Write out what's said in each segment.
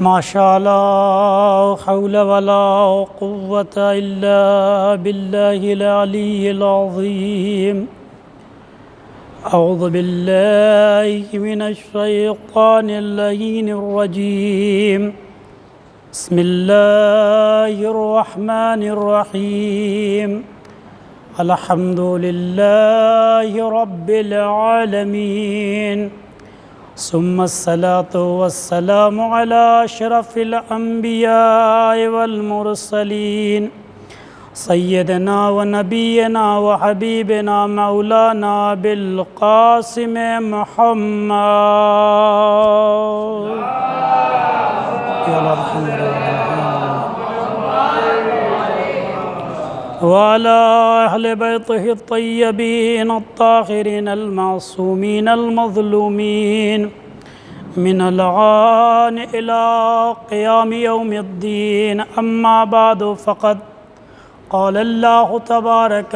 ما شاء لا حول ولا قوة إلا بالله العلي العظيم. أعوذ بالله من الشيطان اللعين الرجيم. بسم الله الرحمن الرحيم. الحمد لله رب العالمين، ثم الصلاة والسلام على أشرف الأنبياء والمرسلين سيدنا ونبينا وحبيبنا مولانا بالقاسم محمد وعلى أهل بيته الطيبين الطاهرين المعصومين المظلومين من الآن إلى قيام يوم الدين. أما بعد، فقد قال الله تبارك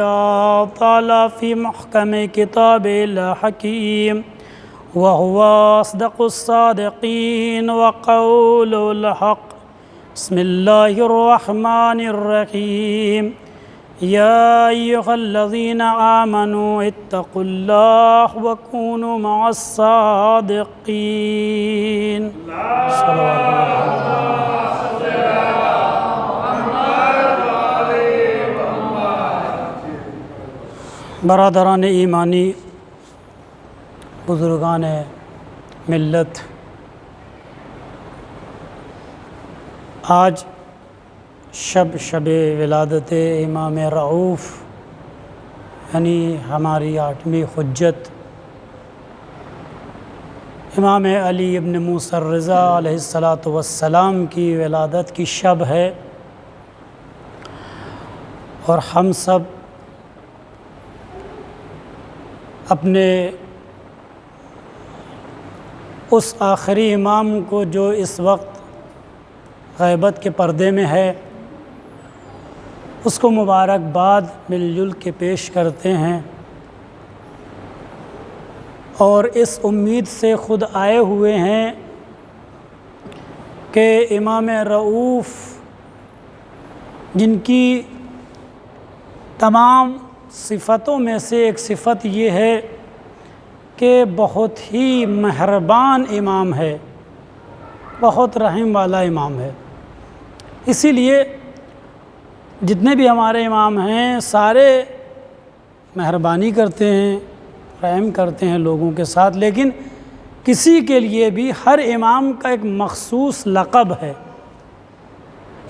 وتعالى في محكم كتابه الحكيم، وهو أصدق الصادقين وقول الحق. بسم الله الرحمن الرحيم. يا أيها الذين آمنوا اتقوا الله وكونوا مع الصادقين. برادران ایمانی، بزرگان ملت، آج شب ولادت امام رؤوف یعنی ہماری 8ویں حجت امام علی ابن موسیٰ الرضا علیہ السلام کی ولادت کی شب ہے، اور ہم سب اپنے اس آخری امام کو جو اس وقت غیبت کے پردے میں ہے، اس کو مبارکباد مل جل کے پیش کرتے ہیں، اور اس امید سے خود آئے ہوئے ہیں کہ امام رؤوف جن کی تمام صفتوں میں سے ایک صفت یہ ہے کہ بہت ہی مہربان امام ہے، بہت رحم والا امام ہے. اسی لیے جتنے بھی ہمارے امام ہیں سارے مہربانی کرتے ہیں، رحم کرتے ہیں لوگوں کے ساتھ، لیکن کسی کے لیے بھی ہر امام کا ایک مخصوص لقب ہے.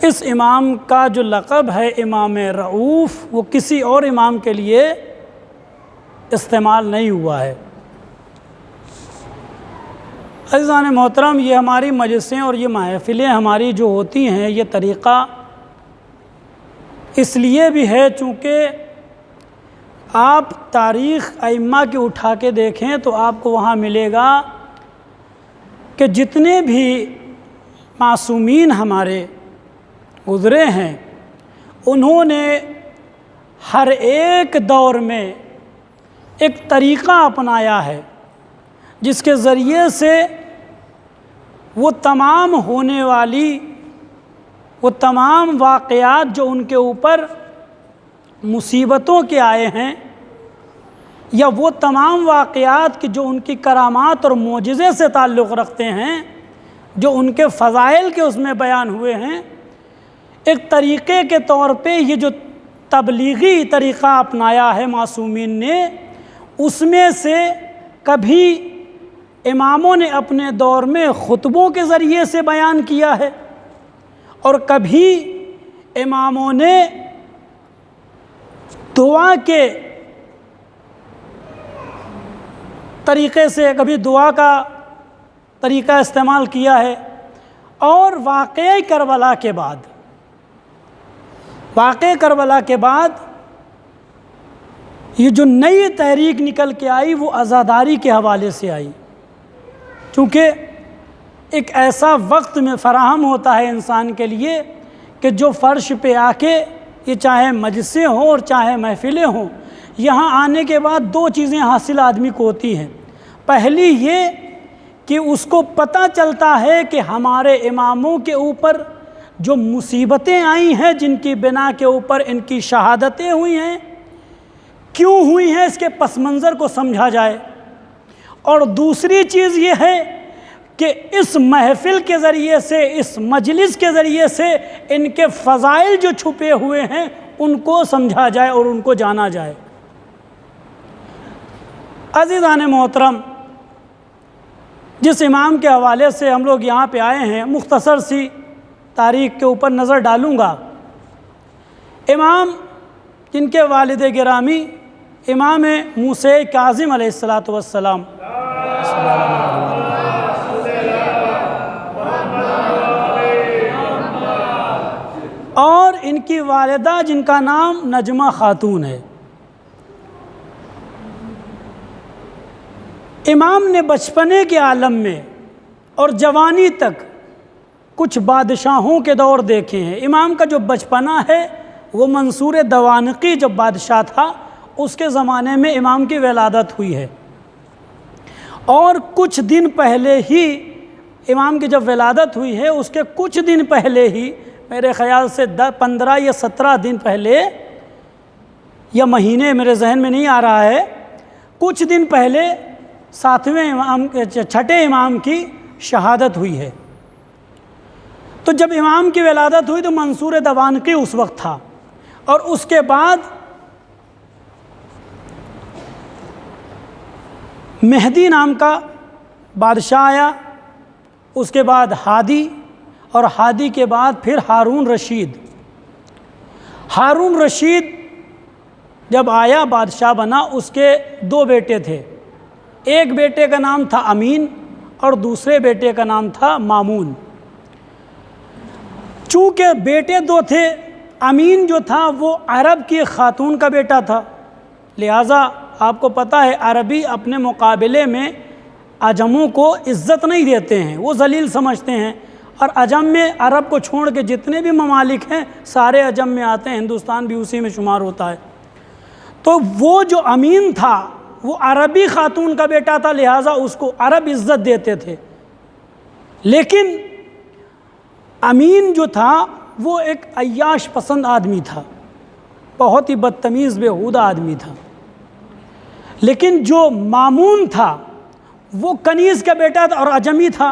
اس امام کا جو لقب ہے امام رؤوف، وہ کسی اور امام کے لیے استعمال نہیں ہوا ہے. عزیزان محترم، یہ ہماری مجلسیں اور یہ محفلیں ہماری جو ہوتی ہیں، یہ طریقہ اس لیے بھی ہے چونکہ آپ تاریخ ائمہ کی اٹھا کے دیکھیں تو آپ کو وہاں ملے گا کہ جتنے بھی معصومین ہمارے گزرے ہیں، انہوں نے ہر ایک دور میں ایک طریقہ اپنایا ہے جس کے ذریعے سے وہ تمام ہونے والی وہ تمام واقعات جو ان کے اوپر مصیبتوں کے آئے ہیں، یا وہ تمام واقعات کی جو ان کی کرامات اور معجزے سے تعلق رکھتے ہیں، جو ان کے فضائل کے اس میں بیان ہوئے ہیں، ایک طریقے کے طور پہ یہ جو تبلیغی طریقہ اپنایا ہے معصومین نے، اس میں سے کبھی اماموں نے اپنے دور میں خطبوں کے ذریعے سے بیان کیا ہے، اور کبھی اماموں نے دعا کے طریقے سے، کبھی دعا کا طریقہ استعمال کیا ہے. اور واقعہ کربلا کے بعد یہ جو نئی تحریک نکل کے آئی وہ عزاداری کے حوالے سے آئی، چونکہ ایک ایسا وقت میں فراہم ہوتا ہے انسان کے لیے کہ جو فرش پہ آ کے، یہ چاہے مجلسیں ہوں اور چاہے محفلیں ہوں، یہاں آنے کے بعد دو چیزیں حاصل آدمی کو ہوتی ہیں. پہلی یہ کہ اس کو پتہ چلتا ہے کہ ہمارے اماموں کے اوپر جو مصیبتیں آئی ہیں، جن کی بنا کے اوپر ان کی شہادتیں ہوئی ہیں، کیوں ہوئی ہیں، اس کے پس منظر کو سمجھا جائے۔ اور دوسری چیز یہ ہے کہ اس محفل کے ذریعے سے، اس مجلس کے ذریعے سے ان کے فضائل جو چھپے ہوئے ہیں ان کو سمجھا جائے اور ان کو جانا جائے۔ عزیزان محترم، جس امام کے حوالے سے ہم لوگ یہاں پہ آئے ہیں، مختصر سی تاریخ کے اوپر نظر ڈالوں گا۔ امام جن کے والد گرامی امام موسیٰ کاظم علیہ السلام، اور ان کی والدہ جن کا نام نجمہ خاتون ہے۔ امام نے بچپنے کے عالم میں اور جوانی تک کچھ بادشاہوں کے دور دیکھے ہیں۔ امام کا جو بچپنا ہے وہ منصور دوانقی جب بادشاہ تھا اس کے زمانے میں امام کی ولادت ہوئی ہے، اور کچھ دن پہلے ہی امام کی جب ولادت ہوئی ہے اس کے کچھ دن پہلے ہی، میرے خیال سے 15 یا 17 دن پہلے یا مہینے میرے ذہن میں نہیں آ رہا ہے، کچھ دن پہلے 6 امام کی شہادت ہوئی ہے۔ تو جب امام کی ولادت ہوئی تو منصور دوانقی اس وقت تھا، اور اس کے بعد مہدی نام کا بادشاہ آیا، اس کے بعد ہادی، اور ہادی کے بعد پھر ہارون رشید۔ ہارون رشید جب آیا بادشاہ بنا، اس کے 2 بیٹے تھے، ایک بیٹے کا نام تھا امین اور دوسرے بیٹے کا نام تھا مامون۔ چونکہ بیٹے 2 تھے، امین جو تھا وہ عرب کی خاتون کا بیٹا تھا، لہٰذا آپ کو پتہ ہے عربی اپنے مقابلے میں عجموں کو عزت نہیں دیتے ہیں، وہ ذلیل سمجھتے ہیں، اور عجم میں عرب کو چھوڑ کے جتنے بھی ممالک ہیں سارے عجم میں آتے ہیں، ہندوستان بھی اسی میں شمار ہوتا ہے۔ تو وہ جو امین تھا وہ عربی خاتون کا بیٹا تھا، لہٰذا اس کو عرب عزت دیتے تھے، لیکن امین جو تھا وہ ایک عیاش پسند آدمی تھا، بہت ہی بدتمیز بیہودہ آدمی تھا۔ لیکن جو مامون تھا وہ کنیز کا بیٹا تھا اور عجمی تھا،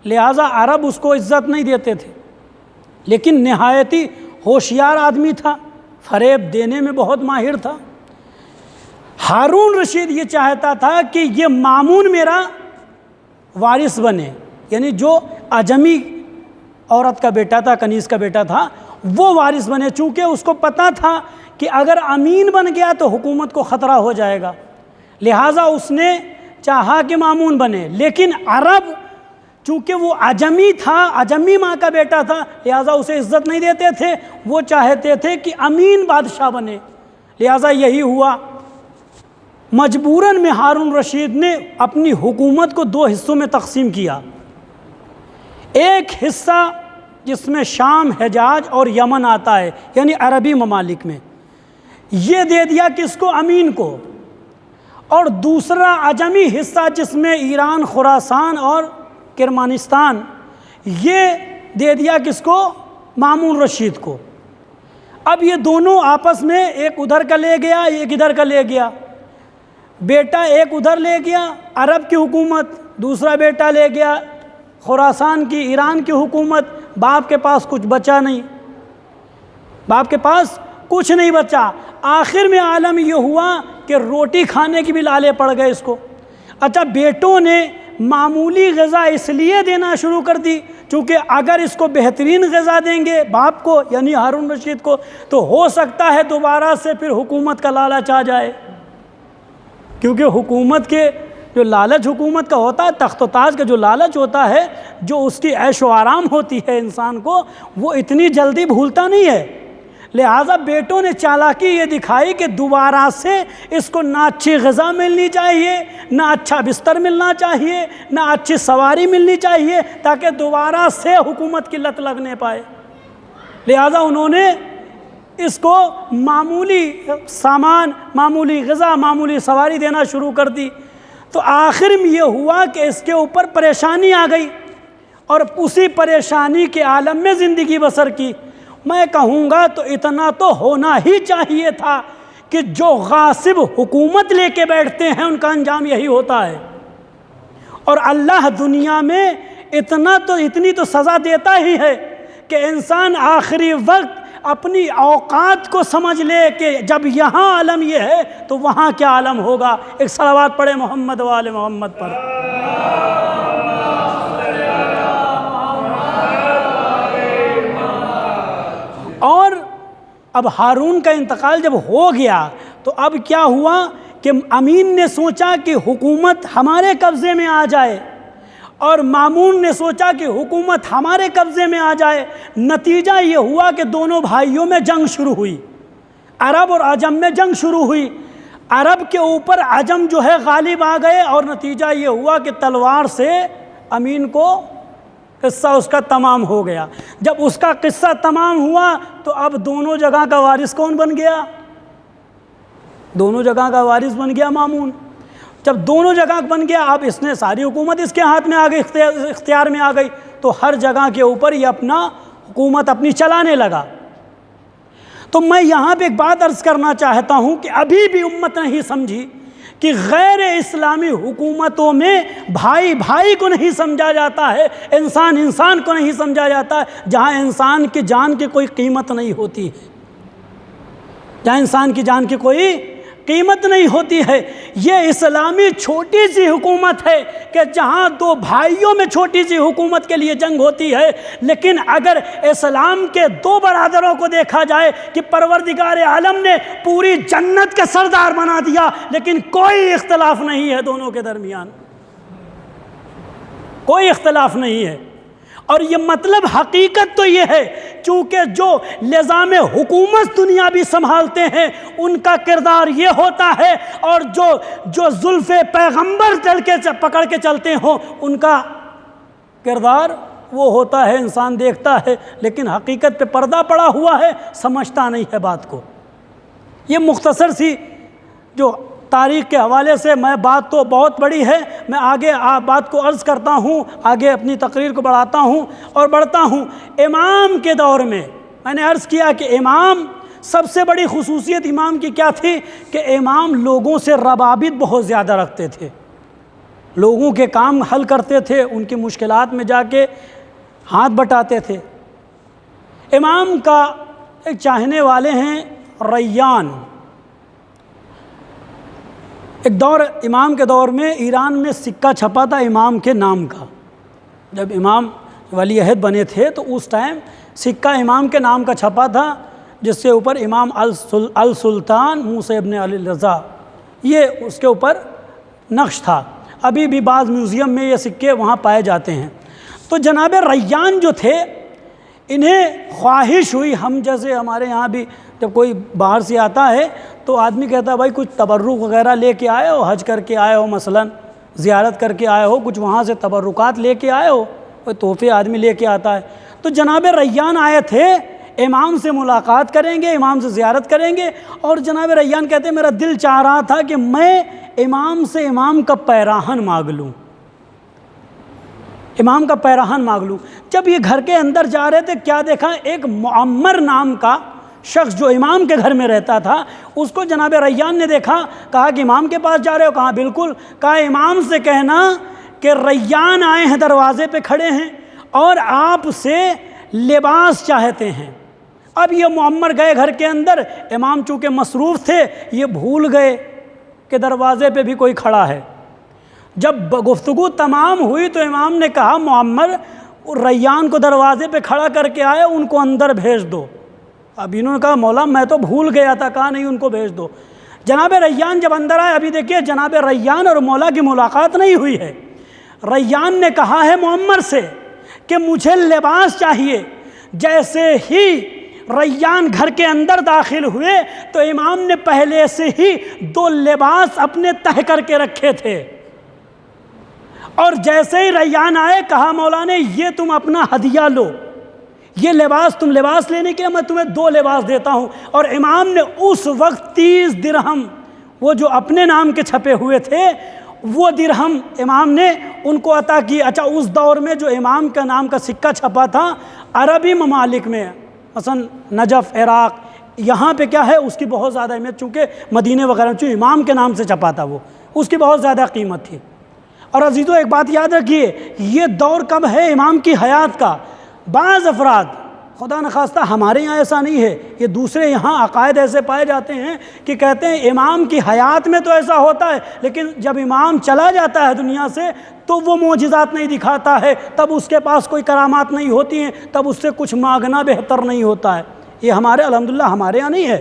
لہٰذا عرب اس کو عزت نہیں دیتے تھے، لیکن نہایتی ہوشیار آدمی تھا، فریب دینے میں بہت ماہر تھا۔ ہارون رشید یہ چاہتا تھا کہ یہ مامون میرا وارث بنے، یعنی جو عجمی عورت کا بیٹا تھا، کنیز کا بیٹا تھا، وہ وارث بنے، چونکہ اس کو پتہ تھا کہ اگر امین بن گیا تو حکومت کو خطرہ ہو جائے گا، لہٰذا اس نے چاہا کہ مامون بنے۔ لیکن عرب چونکہ وہ عجمی تھا، عجمی ماں کا بیٹا تھا، لہٰذا اسے عزت نہیں دیتے تھے، وہ چاہتے تھے کہ امین بادشاہ بنے، لہٰذا یہی ہوا۔ مجبوراً میں ہارون رشید نے اپنی حکومت کو 2 حصوں میں تقسیم کیا، ایک حصہ جس میں شام، حجاز اور یمن آتا ہے، یعنی عربی ممالک میں، یہ دے دیا کس کو؟ امین کو، اور دوسرا عجمی حصہ جس میں ایران، خراسان اور کرمانستان، یہ دے دیا کس کو؟ مامون رشید کو۔ اب یہ دونوں آپس میں ایک ادھر کا لے گیا، ایک ادھر کا لے گیا، بیٹا ایک ادھر لے گیا عرب کی حکومت، دوسرا بیٹا لے گیا خراسان کی، ایران کی حکومت۔ باپ کے پاس کچھ بچا نہیں، باپ کے پاس کچھ نہیں بچا۔ آخر میں عالم یہ ہوا کہ روٹی کھانے کی بھی لالے پڑ گئے اس کو۔ اچھا، بیٹوں نے معمولی غذا اس لیے دینا شروع کر دی چونکہ اگر اس کو بہترین غذا دیں گے باپ کو یعنی ہارون رشید کو تو ہو سکتا ہے دوبارہ سے پھر حکومت کا لالچ آ جائے، کیونکہ حکومت کے جو لالچ حکومت کا ہوتا ہے، تخت و تاج کا جو لالچ ہوتا ہے، جو اس کی عیش و آرام ہوتی ہے انسان کو، وہ اتنی جلدی بھولتا نہیں ہے۔ لہٰذا بیٹوں نے چالاکی یہ دکھائی کہ دوبارہ سے اس کو نہ اچھی غذا ملنی چاہیے، نہ اچھا بستر ملنا چاہیے، نہ اچھی سواری ملنی چاہیے، تاکہ دوبارہ سے حکومت کی لت لگنے پائے۔ لہٰذا انہوں نے اس کو معمولی سامان، معمولی غذا، معمولی سواری دینا شروع کر دی۔ تو آخر میں یہ ہوا کہ اس کے اوپر پریشانی آ گئی اور اسی پریشانی کے عالم میں زندگی بسر کی۔ میں کہوں گا تو اتنا تو ہونا ہی چاہیے تھا کہ جو غاصب حکومت لے کے بیٹھتے ہیں ان کا انجام یہی ہوتا ہے، اور اللہ دنیا میں اتنی تو سزا دیتا ہی ہے کہ انسان آخری وقت اپنی اوقات کو سمجھ لے کہ جب یہاں عالم یہ ہے تو وہاں کیا عالم ہوگا۔ ایک صلوات پڑھے محمد و آل محمد پر۔ اور اب ہارون کا انتقال جب ہو گیا تو اب کیا ہوا کہ امین نے سوچا کہ حکومت ہمارے قبضے میں آ جائے، اور مامون نے سوچا کہ حکومت ہمارے قبضے میں آ جائے۔ نتیجہ یہ ہوا کہ دونوں بھائیوں میں جنگ شروع ہوئی، عرب اور عجم میں جنگ شروع ہوئی۔ عرب کے اوپر عجم جو ہے غالب آ گئے، اور نتیجہ یہ ہوا کہ تلوار سے امین کو قصہ اس کا تمام ہو گیا۔ جب اس کا قصہ تمام ہوا تو اب دونوں جگہ کا وارث کون بن گیا؟ دونوں جگہ کا وارث بن گیا مامون۔ جب دونوں جگہ بن گیا، اب اس نے ساری حکومت اس کے ہاتھ میں آ گئی، اختیار میں آ گئی، تو ہر جگہ کے اوپر یہ اپنا حکومت اپنی چلانے لگا۔ تو میں یہاں پہ ایک بات عرض کرنا چاہتا ہوں کہ ابھی بھی امت نہیں سمجھی کہ غیر اسلامی حکومتوں میں بھائی بھائی کو نہیں سمجھا جاتا ہے، انسان انسان کو نہیں سمجھا جاتا ہے، جہاں انسان کی جان کی کوئی قیمت نہیں ہوتی ہے، جہاں انسان کی جان کی کوئی قیمت نہیں ہوتی ہے۔ یہ اسلامی چھوٹی سی حکومت ہے کہ جہاں دو بھائیوں میں چھوٹی سی حکومت کے لیے جنگ ہوتی ہے، لیکن اگر اسلام کے دو برادروں کو دیکھا جائے کہ پروردگار عالم نے پوری جنت کا سردار بنا دیا، لیکن کوئی اختلاف نہیں ہے دونوں کے درمیان، کوئی اختلاف نہیں ہے۔ اور یہ مطلب حقیقت تو یہ ہے، چونکہ جو نظام حکومت دنیا بھی سنبھالتے ہیں ان کا کردار یہ ہوتا ہے، اور جو زلف پیغمبر پکڑ کے چلتے ہوں ان کا کردار وہ ہوتا ہے، انسان دیکھتا ہے لیکن حقیقت پہ پردہ پڑا ہوا ہے، سمجھتا نہیں ہے بات کو۔ یہ مختصر سی جو تاریخ کے حوالے سے، میں بات تو بہت بڑی ہے، میں آگے بات کو عرض کرتا ہوں، آگے اپنی تقریر کو بڑھاتا ہوں اور بڑھتا ہوں۔ امام کے دور میں نے عرض کیا کہ امام، سب سے بڑی خصوصیت امام کی کیا تھی کہ امام لوگوں سے ربابت بہت زیادہ رکھتے تھے، لوگوں کے کام حل کرتے تھے، ان کی مشکلات میں جا کے ہاتھ بٹاتے تھے۔ امام کا ایک چاہنے والے ہیں ریان، ایک دور امام کے دور میں ایران میں سکہ چھپا تھا امام کے نام کا، جب امام ولی عہد بنے تھے تو اس ٹائم سکہ امام کے نام کا چھپا تھا، جس کے اوپر امام السلطان موسیٰ ابن علی رضا، یہ اس کے اوپر نقش تھا۔ ابھی بھی بعض میوزیم میں یہ سکے وہاں پائے جاتے ہیں۔ تو جناب ریان جو تھے، انہیں خواہش ہوئی، ہم جیسے ہمارے یہاں بھی جب کوئی باہر سے آتا ہے تو آدمی کہتا ہے بھائی کچھ تبرک وغیرہ لے کے آئے ہو، حج کر کے آئے ہو، مثلا زیارت کر کے آئے ہو، کچھ وہاں سے تبرکات لے کے آئے ہو، کوئی تحفے آدمی لے کے آتا ہے۔ تو جناب ریان آئے تھے، امام سے ملاقات کریں گے، امام سے زیارت کریں گے، اور جناب ریان کہتے ہیں میرا دل چاہ رہا تھا کہ میں امام سے امام کا پیراہن مانگ لوں، امام کا پیراہن مانگ لوں۔ جب یہ گھر کے اندر جا رہے تھے، کیا دیکھا، ایک معمر نام کا شخص جو امام کے گھر میں رہتا تھا، اس کو جناب ریان نے دیکھا، کہا کہ امام کے پاس جا رہے ہو؟ کہا بالکل۔ کہا امام سے کہنا کہ ریان آئے ہیں، دروازے پہ کھڑے ہیں اور آپ سے لباس چاہتے ہیں۔ اب یہ معمر گئے گھر کے اندر، امام چونکہ مصروف تھے یہ بھول گئے کہ دروازے پہ بھی کوئی کھڑا ہے۔ جب گفتگو تمام ہوئی تو امام نے کہا معمر ریان کو دروازے پہ کھڑا کر کے آئے، ان کو اندر بھیج دو۔ اب انہوں نے کہا مولا میں تو بھول گیا تھا، کہا نہیں ان کو بھیج دو۔ جناب ریان جب اندر آئے، ابھی دیکھیے جناب ریان اور مولا کی ملاقات نہیں ہوئی ہے، ریان نے کہا ہے معمر سے کہ مجھے لباس چاہیے۔ جیسے ہی ریان گھر کے اندر داخل ہوئے تو امام نے پہلے سے ہی 2 لباس اپنے تہہ کر کے رکھے تھے، اور جیسے ہی ریان آئے کہا مولا نے یہ تم اپنا ہدیہ لو، یہ لباس تم لباس لینے کے میں تمہیں 2 لباس دیتا ہوں۔ اور امام نے اس وقت 30 درہم، وہ جو اپنے نام کے چھپے ہوئے تھے، وہ درہم امام نے ان کو عطا کی۔ اچھا، اس دور میں جو امام کا نام کا سکہ چھپا تھا عربی ممالک میں، مثلا نجف، عراق، یہاں پہ کیا ہے اس کی بہت زیادہ اہمیت، چونکہ مدینے وغیرہ میں چونکہ امام کے نام سے چھپا تھا وہ، اس کی بہت زیادہ قیمت تھی۔ اور عزیزو ایک بات یاد رکھیے، یہ دور کب ہے؟ امام کی حیات کا۔ بعض افراد، خدا نخواستہ ہمارے یہاں ایسا نہیں ہے، یہ دوسرے یہاں عقائد ایسے پائے جاتے ہیں کہ کہتے ہیں امام کی حیات میں تو ایسا ہوتا ہے، لیکن جب امام چلا جاتا ہے دنیا سے تو وہ معجزات نہیں دکھاتا ہے، تب اس کے پاس کوئی کرامات نہیں ہوتی ہیں، تب اس سے کچھ مانگنا بہتر نہیں ہوتا ہے۔ یہ ہمارے الحمدللہ ہمارے یہاں نہیں ہے،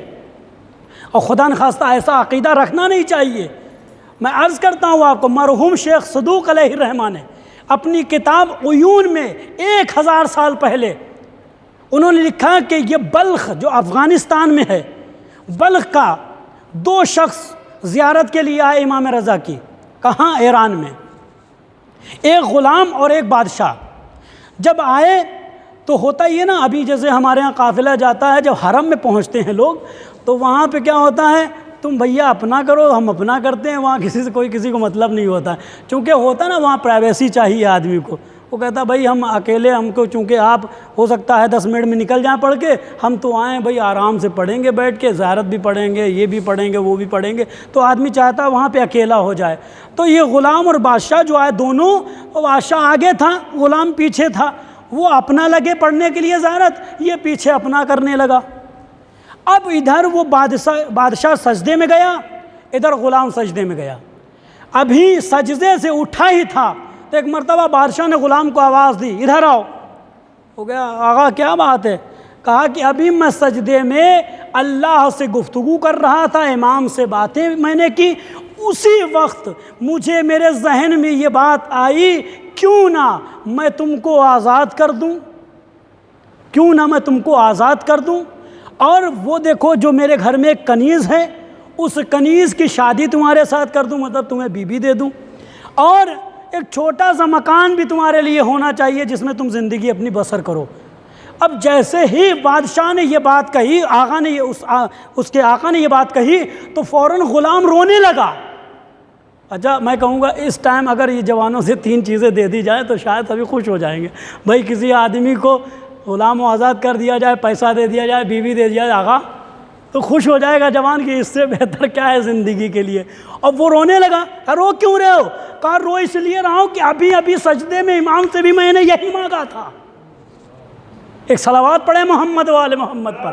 اور خدا نخواستہ ایسا عقیدہ رکھنا نہیں چاہیے۔ میں عرض کرتا ہوں آپ کو، مرحوم شیخ صدوق علیہ الرحمہ نے اپنی کتاب عیون میں 1000 سال پہلے انہوں نے لکھا کہ یہ بلخ جو افغانستان میں ہے، بلخ کا 2 شخص زیارت کے لیے آئے امام رضا کی۔ کہاں؟ ایران میں۔ ایک غلام اور ایک بادشاہ۔ جب آئے تو ہوتا یہ نا، ابھی جیسے ہمارے ہاں قافلہ جاتا ہے، جب حرم میں پہنچتے ہیں لوگ تو وہاں پہ کیا ہوتا ہے، تم بھیا اپنا کرو، ہم اپنا کرتے ہیں، وہاں کسی سے کوئی کسی کو مطلب نہیں ہوتا ہے، چونکہ ہوتا نا وہاں پرائیویسی چاہیے آدمی کو۔ وہ کہتا بھائی ہم اکیلے، ہم کو چونکہ آپ ہو سکتا ہے 10 منٹ میں نکل جائیں پڑھ کے، ہم تو آئیں بھائی آرام سے پڑھیں گے بیٹھ کے، زیارت بھی پڑھیں گے، یہ بھی پڑھیں گے، وہ بھی پڑھیں گے، تو آدمی چاہتا ہے وہاں پہ اکیلا ہو جائے۔ تو یہ غلام اور بادشاہ جو آئے دونوں، بادشاہ آگے تھا، غلام پیچھے تھا، وہ اپنا لگے پڑھنے کے لیے زیارت، یہ پیچھے اپنا کرنے لگا۔ اب ادھر وہ بادشاہ سجدے میں گیا، ادھر غلام سجدے میں گیا۔ ابھی سجدے سے اٹھا ہی تھا تو ایک مرتبہ بادشاہ نے غلام کو آواز دی، ادھر آؤ۔ ہو گیا آغا کیا بات ہے؟ کہا کہ ابھی میں سجدے میں اللہ سے گفتگو کر رہا تھا، امام سے باتیں میں نے کی، اسی وقت مجھے میرے ذہن میں یہ بات آئی، کیوں نہ میں تم کو آزاد کر دوں، کیوں نہ میں تم کو آزاد کر دوں، اور وہ دیکھو جو میرے گھر میں ایک کنیز ہے، اس کنیز کی شادی تمہارے ساتھ کر دوں، مطلب تمہیں بیوی دے دوں، اور ایک چھوٹا سا مکان بھی تمہارے لیے ہونا چاہیے جس میں تم زندگی اپنی بسر کرو۔ اب جیسے ہی بادشاہ نے یہ بات کہی، آقا نے اس کے آقا نے یہ بات کہی تو فوراً غلام رونے لگا۔ اچھا میں کہوں گا اس ٹائم اگر یہ جوانوں سے 3 چیزیں دے دی جائیں تو شاید سبھی خوش ہو جائیں گے۔ بھائی کسی آدمی کو غلام و آزاد کر دیا جائے، پیسہ دے دیا جائے، بیوی دے دیا جائے، آقا تو خوش ہو جائے گا جوان کہ اس سے بہتر کیا ہے زندگی کے لیے۔ اور وہ رونے لگا۔ رو کیوں رہے ہو؟ کہا رو اس لیے رہا ہوں کہ ابھی سجدے میں امام سے بھی میں نے یہی مانگا تھا۔ ایک صلوات پڑھیں محمد و آل محمد پر۔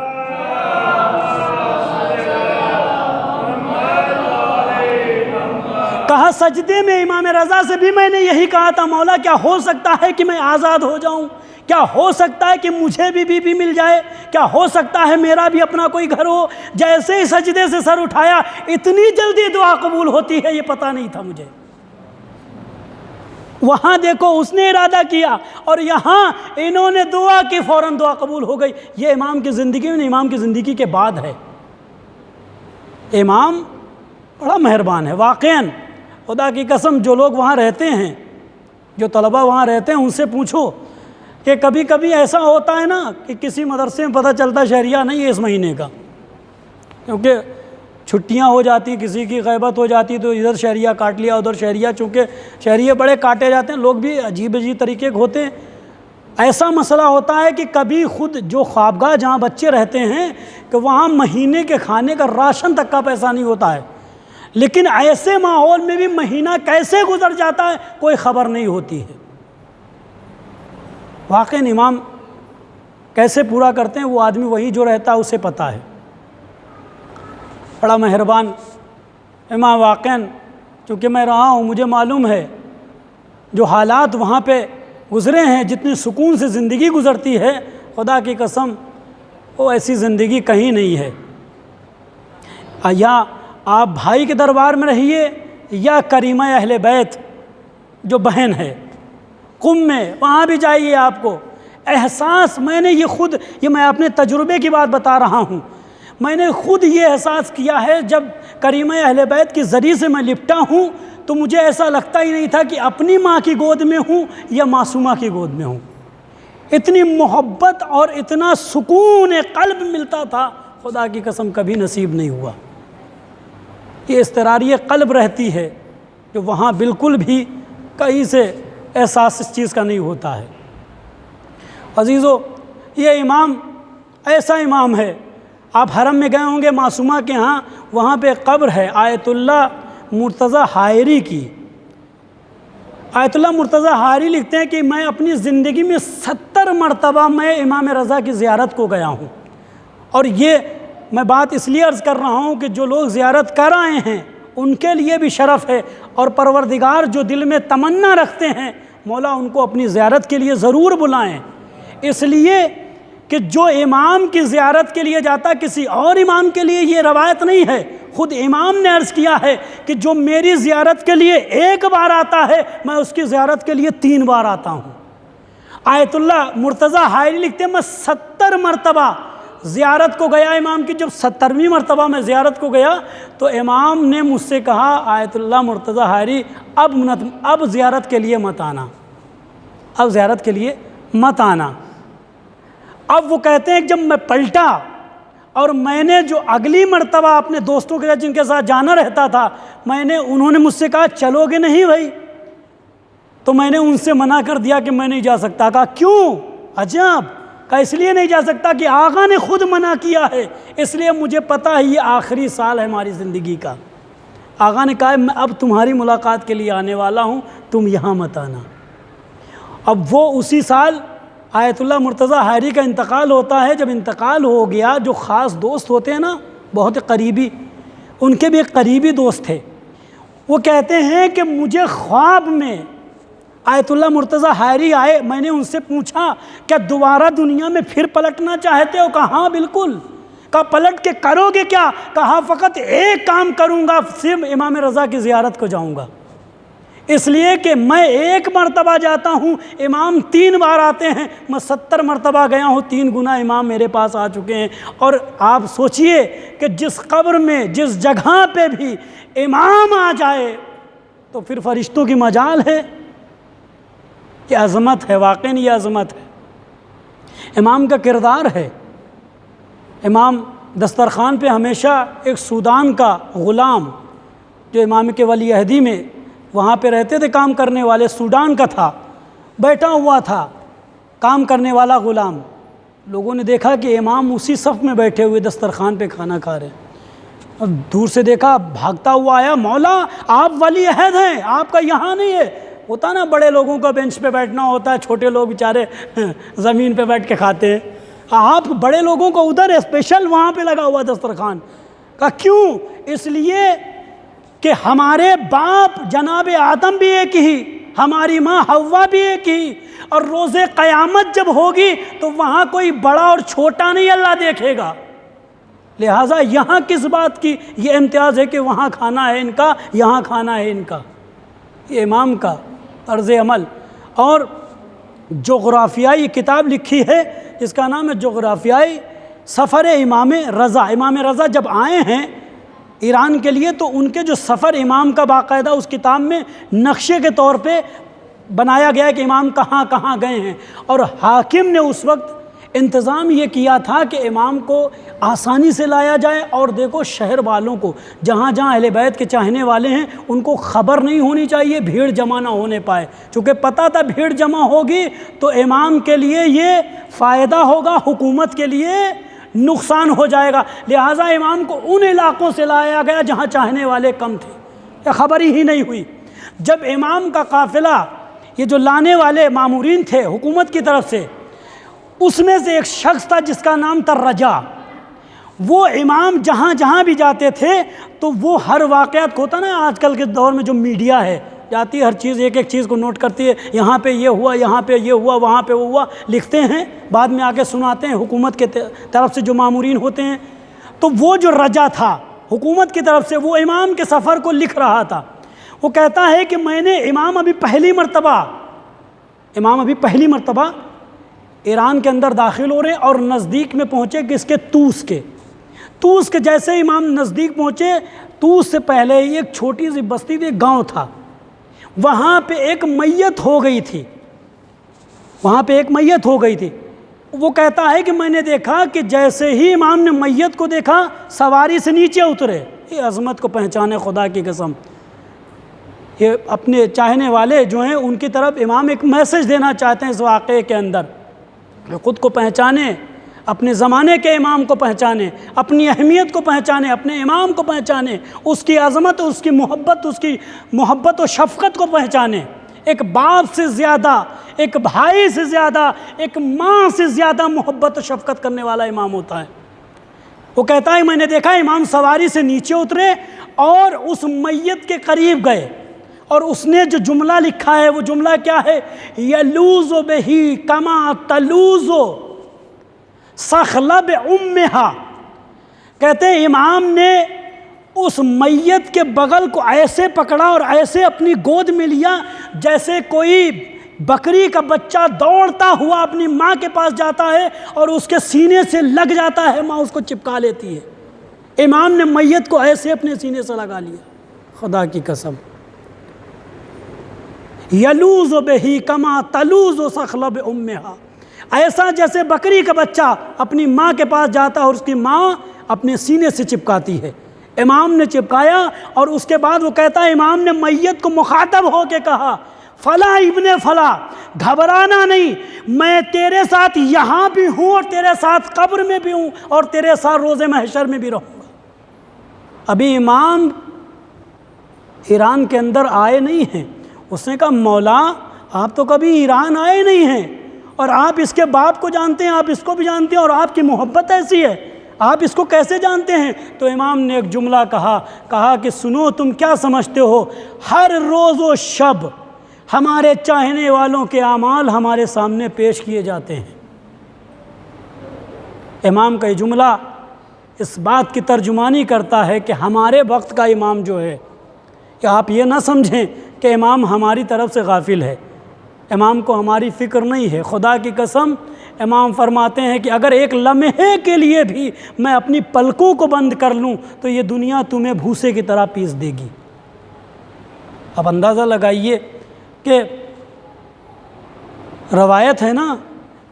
کہا سجدے میں امام رضا سے بھی میں نے یہی کہا تھا، مولا کیا ہو سکتا ہے کہ میں آزاد ہو جاؤں؟ کیا ہو سکتا ہے کہ مجھے بھی بیوی مل جائے؟ کیا ہو سکتا ہے میرا بھی اپنا کوئی گھر ہو؟ جیسے ہی سجدے سے سر اٹھایا، اتنی جلدی دعا قبول ہوتی ہے یہ پتہ نہیں تھا مجھے۔ وہاں دیکھو اس نے ارادہ کیا اور یہاں انہوں نے دعا کی، فوراً دعا قبول ہو گئی۔ یہ امام کی زندگی میں، امام کی زندگی کے بعد ہے۔ امام بڑا مہربان ہے واقعاً، خدا کی قسم۔ جو لوگ وہاں رہتے ہیں، جو طلبہ وہاں رہتے ہیں، ان سے پوچھو کہ کبھی کبھی ایسا ہوتا ہے نا کہ کسی مدرسے میں پتہ چلتا شہریہ نہیں ہے اس مہینے کا، کیونکہ چھٹیاں ہو جاتی، کسی کی غیبت ہو جاتی تو ادھر شہریہ کاٹ لیا، ادھر شہریہ، چونکہ شہریہ بڑے کاٹے جاتے ہیں، لوگ بھی عجیب طریقے کے ہوتے ہیں۔ ایسا مسئلہ ہوتا ہے کہ کبھی خود جو خوابگاہ جہاں بچے رہتے ہیں کہ وہاں مہینے کے کھانے کا راشن تک کا پیسہ نہیں ہوتا ہے، لیکن ایسے ماحول میں بھی مہینہ کیسے گزر جاتا ہے کوئی خبر نہیں ہوتی ہے۔ واقعاً امام کیسے پورا کرتے ہیں وہ آدمی وہی جو رہتا ہے اسے پتہ ہے۔ بڑا مہربان امام واقعاً، چونکہ میں رہا ہوں مجھے معلوم ہے جو حالات وہاں پہ گزرے ہیں، جتنی سکون سے زندگی گزرتی ہے، خدا کی قسم وہ ایسی زندگی کہیں نہیں ہے۔ یا آپ بھائی کے دربار میں رہیے یا کریمہ اہل بیت جو بہن ہے قم میں، وہاں بھی جائیے، آپ کو احساس، میں نے یہ میں اپنے تجربے کی بات بتا رہا ہوں، میں نے خود یہ احساس کیا ہے جب کریمہ اہل بیت کے ذریعے سے میں لپٹا ہوں تو مجھے ایسا لگتا ہی نہیں تھا کہ اپنی ماں کی گود میں ہوں یا معصومہ کی گود میں ہوں۔ اتنی محبت اور اتنا سکون قلب ملتا تھا، خدا کی قسم کبھی نصیب نہیں ہوا۔ یہ اضطراری قلب رہتی ہے جو وہاں بالکل بھی کہیں سے احساس اس چیز کا نہیں ہوتا ہے۔ عزیزو، یہ امام ایسا امام ہے، آپ حرم میں گئے ہوں گے معصومہ کے ہاں، وہاں پہ قبر ہے آیت اللہ مرتضیٰ حائری کی۔ آیت اللہ مرتضیٰ حائری لکھتے ہیں کہ میں اپنی زندگی میں 70 مرتبہ میں امام رضا کی زیارت کو گیا ہوں، اور یہ میں بات اس لیے عرض کر رہا ہوں کہ جو لوگ زیارت کر آئے ہیں ان کے لیے بھی شرف ہے، اور پروردگار جو دل میں تمنا رکھتے ہیں مولا ان کو اپنی زیارت کے لیے ضرور بلائیں، اس لیے کہ جو امام کی زیارت کے لیے جاتا کسی اور امام کے لیے یہ روایت نہیں ہے، خود امام نے عرض کیا ہے کہ جو میری زیارت کے لیے ایک بار آتا ہے میں اس کی زیارت کے لیے 3 بار آتا ہوں۔ آیت اللہ مرتضیٰ حائری لکھتے ہیں میں 70 مرتبہ زیارت کو گیا امام کی۔ جب 70ویں مرتبہ میں زیارت کو گیا تو امام نے مجھ سے کہا آیت اللہ مرتضیٰ حائری اب زیارت کے لیے مت آنا، اب زیارت کے لیے مت آنا۔ اب وہ کہتے ہیں کہ جب میں پلٹا اور میں نے جو اگلی مرتبہ اپنے دوستوں کے ساتھ جن کے ساتھ جانا رہتا تھا انہوں نے مجھ سے کہا چلو گے نہیں بھائی، تو میں نے ان سے منع کر دیا کہ میں نہیں جا سکتا۔ کہا کیوں؟ عجب۔ کہا اس لیے نہیں جا سکتا کہ آقا نے خود منع کیا ہے، اس لیے مجھے پتہ ہے یہ آخری سال ہے ہماری زندگی کا۔ آقا نے کہا میں اب تمہاری ملاقات کے لیے آنے والا ہوں، تم یہاں مت آنا۔ اب وہ اسی سال آیت اللہ مرتضیٰ حائری کا انتقال ہوتا ہے۔ جب انتقال ہو گیا، جو خاص دوست ہوتے ہیں نا بہت قریبی، ان کے بھی ایک قریبی دوست تھے، وہ کہتے ہیں کہ مجھے خواب میں آیت اللہ مرتضیٰ حائری آئے، میں نے ان سے پوچھا کیا دوبارہ دنیا میں پھر پلٹنا چاہتے ہو؟ کہا ہاں بالکل۔ کہا پلٹ کے کرو گے کیا؟ کہا فقط ایک کام کروں گا، صرف امام رضا کی زیارت کو جاؤں گا، اس لیے کہ میں ایک مرتبہ جاتا ہوں، امام 3 بار آتے ہیں، میں 70 مرتبہ گیا ہوں، 3 گنا امام میرے پاس آ چکے ہیں۔ اور آپ سوچئے کہ جس قبر میں جس جگہ پہ بھی امام آ جائے تو پھر فرشتوں کی مجال ہے۔ یہ عظمت ہے، واقعاً یہ عظمت ہے، امام کا کردار ہے۔ امام دسترخوان پہ ہمیشہ ایک سودان کا غلام جو امام کے ولی عہدی میں وہاں پہ رہتے تھے کام کرنے والے، سوڈان کا تھا، بیٹھا ہوا تھا کام کرنے والا غلام۔ لوگوں نے دیکھا کہ امام اسی صف میں بیٹھے ہوئے دسترخوان پہ کھانا کھا رہے ہیں، اور دور سے دیکھا، بھاگتا ہوا آیا، مولا آپ ولی عہد ہیں، آپ کا یہاں نہیں ہے۔ ہوتا نا بڑے لوگوں کا بینچ پہ بیٹھنا ہوتا ہے، چھوٹے لوگ بیچارے زمین پہ بیٹھ کے کھاتے ہیں، آپ بڑے لوگوں کو ادھر اسپیشل وہاں پہ لگا ہوا دسترخوان۔ کہا کیوں؟ اس لیے کہ ہمارے باپ جناب آدم بھی ایک ہی، ہماری ماں حوا بھی ایک ہی، اور روز قیامت جب ہوگی تو وہاں کوئی بڑا اور چھوٹا نہیں اللہ دیکھے گا، لہٰذا یہاں کس بات کی یہ امتیاز ہے کہ وہاں کھانا ہے ان کا، یہاں کھانا ہے ان کا۔ یہ امام کا طرز عمل۔ اور جغرافیائی کتاب لکھی ہے جس کا نام ہے جغرافیائی سفر امام رضا۔ امام رضا جب آئے ہیں ایران کے لیے تو ان کے جو سفر امام کا باقاعدہ اس کتاب میں نقشے کے طور پہ بنایا گیا ہے کہ امام کہاں کہاں گئے ہیں، اور حاکم نے اس وقت انتظام یہ کیا تھا کہ امام کو آسانی سے لایا جائے، اور دیکھو شہر والوں کو جہاں جہاں اہل بیت کے چاہنے والے ہیں ان کو خبر نہیں ہونی چاہیے، بھیڑ جمع نہ ہونے پائے، چونکہ پتہ تھا بھیڑ جمع ہوگی تو امام کے لیے یہ فائدہ ہوگا، حکومت کے لیے نقصان ہو جائے گا، لہٰذا امام کو ان علاقوں سے لایا گیا جہاں چاہنے والے کم تھے، یا خبر ہی نہیں ہوئی۔ جب امام کا قافلہ یہ جو لانے والے مامورین تھے حکومت کی طرف سے، اس میں سے ایک شخص تھا جس کا نام تھا رجا، وہ امام جہاں جہاں بھی جاتے تھے تو وہ ہر واقعات کو، ہوتا نا آج کل کے دور میں جو میڈیا ہے جاتی ہے ہر چیز ایک ایک چیز کو نوٹ کرتی ہے، یہاں پہ یہ ہوا، یہاں پہ یہ ہوا، وہاں پہ وہ ہوا، لکھتے ہیں، بعد میں آ کے سناتے ہیں حکومت کے طرف سے جو مامورین ہوتے ہیں۔ تو وہ جو رجا تھا حکومت کی طرف سے، وہ امام کے سفر کو لکھ رہا تھا۔ وہ کہتا ہے کہ میں نے امام ابھی پہلی مرتبہ ایران کے اندر داخل ہو رہے اور نزدیک میں پہنچے کس کے؟ توس کے جیسے امام نزدیک پہنچے، توس سے پہلے ہی ایک چھوٹی سی بستی تھی، گاؤں تھا، وہاں پہ ایک میت ہو گئی تھی۔ وہ کہتا ہے کہ میں نے دیکھا کہ جیسے ہی امام نے میت کو دیکھا سواری سے نیچے اترے، یہ عظمت کو پہچانے خدا کی قسم، یہ اپنے چاہنے والے جو ہیں ان کی طرف امام ایک میسج دینا چاہتے ہیں اس واقعے کے اندر، کہ خود کو پہچانے، اپنے زمانے کے امام کو پہچانے، اپنی اہمیت کو پہچانے، اپنے امام کو پہچانے، اس کی عظمت، اس کی محبت و شفقت کو پہچانے۔ ایک باپ سے زیادہ، ایک بھائی سے زیادہ، ایک ماں سے زیادہ محبت و شفقت کرنے والا امام ہوتا ہے۔ وہ کہتا ہے میں نے دیکھا امام سواری سے نیچے اترے اور اس میت کے قریب گئے، اور اس نے جو جملہ لکھا ہے وہ جملہ کیا ہے؟ یلوذ بہ کما تلوذ صخلب امہا۔ کہتے ہیں امام نے اس میت کے بغل کو ایسے پکڑا اور ایسے اپنی گود میں لیا جیسے کوئی بکری کا بچہ دوڑتا ہوا اپنی ماں کے پاس جاتا ہے اور اس کے سینے سے لگ جاتا ہے، ماں اس کو چپکا لیتی ہے۔ امام نے میت کو ایسے اپنے سینے سے لگا لیا، خدا کی قسم۔ یلوذ بہ کما تلوذ صخلب امہا، ایسا جیسے بکری کا بچہ اپنی ماں کے پاس جاتا ہے اور اس کی ماں اپنے سینے سے چپکاتی ہے۔ امام نے چپکایا، اور اس کے بعد وہ کہتا ہے امام نے میت کو مخاطب ہو کے کہا فلاں ابن فلاں، گھبرانا نہیں، میں تیرے ساتھ یہاں بھی ہوں اور تیرے ساتھ قبر میں بھی ہوں اور تیرے ساتھ روز محشر میں بھی رہوں گا۔ ابھی امام ایران کے اندر آئے نہیں ہیں۔ اس نے کہا مولا آپ تو کبھی ایران آئے نہیں ہیں، اور آپ اس کے باپ کو جانتے ہیں، آپ اس کو بھی جانتے ہیں، اور آپ کی محبت ایسی ہے، آپ اس کو کیسے جانتے ہیں؟ تو امام نے ایک جملہ کہا کہ سنو، تم کیا سمجھتے ہو، ہر روز و شب ہمارے چاہنے والوں کے اعمال ہمارے سامنے پیش کیے جاتے ہیں۔ امام کا یہ جملہ اس بات کی ترجمانی کرتا ہے کہ ہمارے وقت کا امام جو ہے، کہ آپ یہ نہ سمجھیں کہ امام ہماری طرف سے غافل ہے، امام کو ہماری فکر نہیں ہے۔ خدا کی قسم امام فرماتے ہیں کہ اگر ایک لمحے کے لیے بھی میں اپنی پلکوں کو بند کر لوں تو یہ دنیا تمہیں بھوسے کی طرح پیس دے گی۔ اب اندازہ لگائیے کہ روایت ہے نا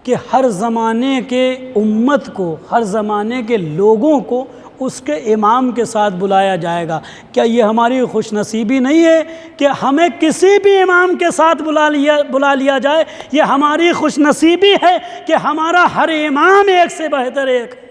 کہ ہر زمانے کے امت کو، ہر زمانے کے لوگوں کو اس کے امام کے ساتھ بلایا جائے گا۔ کیا یہ ہماری خوش نصیبی نہیں ہے کہ ہمیں کسی بھی امام کے ساتھ بلا لیا جائے؟ یہ ہماری خوش نصیبی ہے کہ ہمارا ہر امام ایک سے بہتر ایک ہے،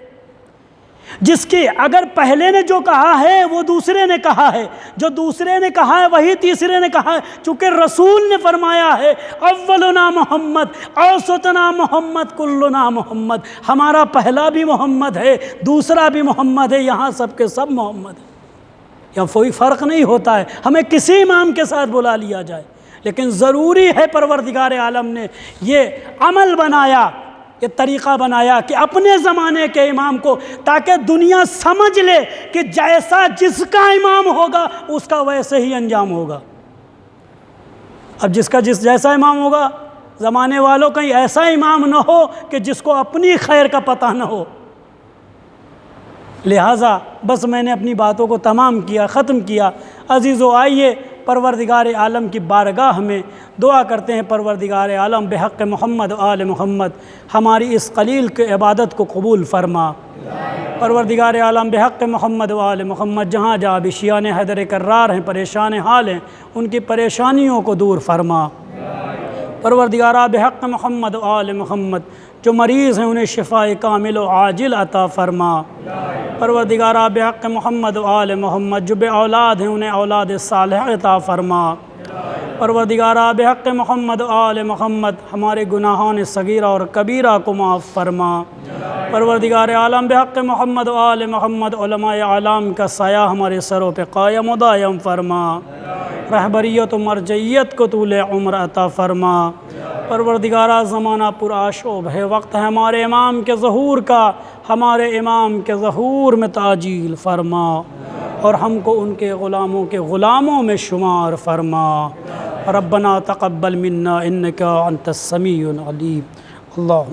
جس کی اگر پہلے نے جو کہا ہے وہ دوسرے نے کہا ہے، جو دوسرے نے کہا ہے وہی تیسرے نے کہا ہے، چونکہ رسول نے فرمایا ہے اولنا محمد اوسطنا محمد کلنا محمد، ہمارا پہلا بھی محمد ہے، دوسرا بھی محمد ہے، یہاں سب کے سب محمد ہیں، یا کوئی فرق نہیں ہوتا ہے ہمیں کسی امام کے ساتھ بلا لیا جائے۔ لیکن ضروری ہے پروردگار عالم نے یہ عمل بنایا، یہ طریقہ بنایا کہ اپنے زمانے کے امام کو، تاکہ دنیا سمجھ لے کہ جیسا جس کا امام ہوگا اس کا ویسے ہی انجام ہوگا۔ اب جس کا جیسا امام ہوگا، زمانے والوں کہیں ایسا امام نہ ہو کہ جس کو اپنی خیر کا پتہ نہ ہو۔ لہٰذا بس میں نے اپنی باتوں کو تمام کیا، ختم کیا۔ عزیزو آئیے پروردگار عالم کی بارگاہ میں دعا کرتے ہیں، پروردگار عالم بحق محمد و آل محمد ہماری اس قلیل کے عبادت کو قبول فرما۔ پروردگار عالم بحق محمد و آل محمد جہاں جہاں بھی شیعان حیدر کرار ہیں، پریشان حال ہیں، ان کی پریشانیوں کو دور فرما۔ پروردگارہ بحق محمد و آل محمد جو مریض ہیں انہیں شفاء کامل و عاجل عطا فرما۔ پروردگارہ بحق محمد و آل محمد جو بے اولاد ہیں انہیں اولاد صالح عطا فرما۔ پروردگارہ بحق محمد و آل محمد ہمارے گناہان صغیرہ اور کبیرہ کو معاف فرما۔ پروردگار عالم بحق محمد و آل محمد علماء اعلام کا سایہ ہمارے سروں پہ قائم و دائم فرما۔ رہبریت و مرجعیت کو طول عمر عطا فرما۔ پروردگارہ زمانہ پر آشوب ہے، وقت ہے ہمارے امام کے ظہور کا، ہمارے امام کے ظہور میں تعجیل فرما، اور ہم کو ان کے غلاموں کے غلاموں میں شمار فرما۔ ربنا تقبل منا انک انت السمیع العلیم۔ اللہ